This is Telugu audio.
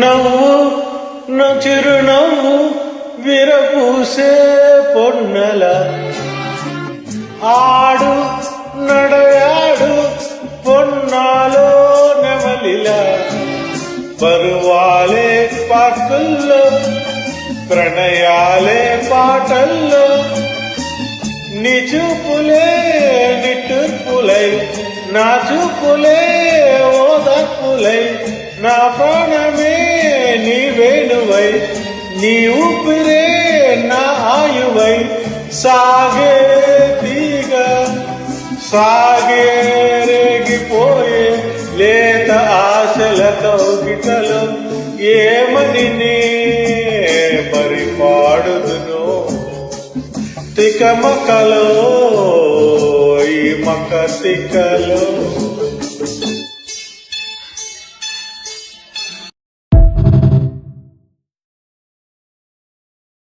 నవ్వు చిరునవ్వు విరపూసే పొన్నల ఆడు నడయాడు పొన్నాలో నెమలిలా పరువాలే పాటల్లో ప్రణయాలే పాటల్లో నీ చూపులే నిట్టూర్పులై నా చూపులే ఓదార్పులై నా ప్రాణమే నీ వేణువై నీ ఊపిరే నా ఆయువై సాగే తీగ సాగే రేగిపోయే లేత ఆశలతో గిటలు ఏమని నే మరి పాడుదును తికమకలో ఈ మక తికలో